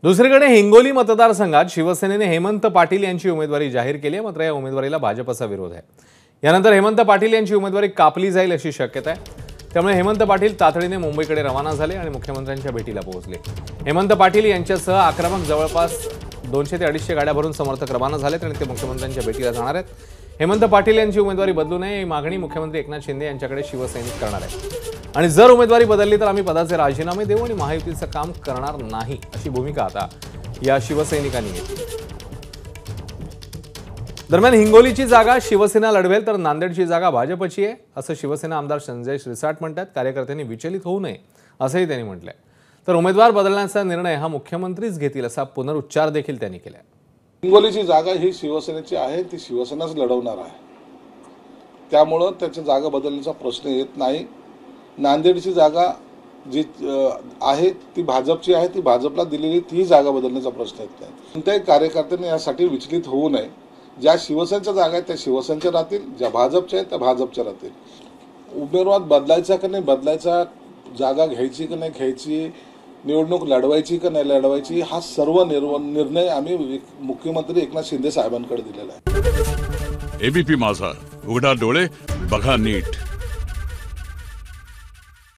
दुसरीकडे हिंगोली मतदारसंघात शिवसेनेने हेमंत पाटील यांची उमेदवारी जाहीर केली आहे, मात्र या उमेदवारीला भाजपचा विरोध आहे। यानंतर हेमंत पाटील यांची उमेदवारी कापली जाईल अशी शक्यता आहे। त्यामुळे हेमंत पाटील तातडीने मुंबईकडे रवाना झाले आणि मुख्यमंत्र्यांच्या भेटीला पोहोचले। हेमंत पाटील यांच्यासह आक्रमक जवळपास 200 ते 250 गाड्या भरून समर्थक रवाना झालेत आणि ते मुख्यमंत्र्यांच्या भेटीला जाणार आहेत। हेमंत पाटील यांची उमेदवारी बदलू नये ही मागणी मुख्यमंत्री एकनाथ शिंदे यांच्याकडे शिवसैनिक करणार आहेत आणि जर उमेदवारी बदलली तर आम्ही पदाचे राजीनामे देऊ आणि महायुतीचं काम करणार नाही अशी भूमिका आता या शिवसैनिकांनी घेतली। दरम्यान हिंगोलीची जागा शिवसेना लढवेल तर नांदेडची जागा भाजपची आहे असं शिवसेना आमदार संजय शिरसाट म्हणतात। कार्यकर्त्यांनी विचलित होऊ नये असंही त्यांनी म्हटलंय। तर उमेदवार बदलण्याचा निर्णय हा मुख्यमंत्रीच घेतील असा पुनरुच्चार देखील त्यांनी केलाय। हिंगोलीची जागा ही शिवसेनेची आहे, ती शिवसेनाच लढवणार आहे, त्यामुळे त्याची जागा बदलण्याचा प्रश्न येत नाही। नांदेडची जागा जी आहे ती भाजपची आहे, ती भाजपला दिलेली ती जागा बदलण्याचा प्रश्न येत नाही। कोणत्याही कार्यकर्त्यांनी यासाठी विचलित होऊ नये। ज्या शिवसेनेच्या जागा आहेत त्या शिवसेनेच्या राहतील, ज्या भाजपच्या आहेत त्या भाजपच्या राहतील। उमेदवार बदलायचा का नाही बदलायचा, जागा घ्यायची का नाही घ्यायची, निवडणूक लढवायची का नाही लढवायची, हा सर्व निर्णय आम्ही मुख्यमंत्री एकनाथ शिंदे साहेबांकडे दिलेला आहे। एबीपी माझा, उघडा डोळे बघा नीट।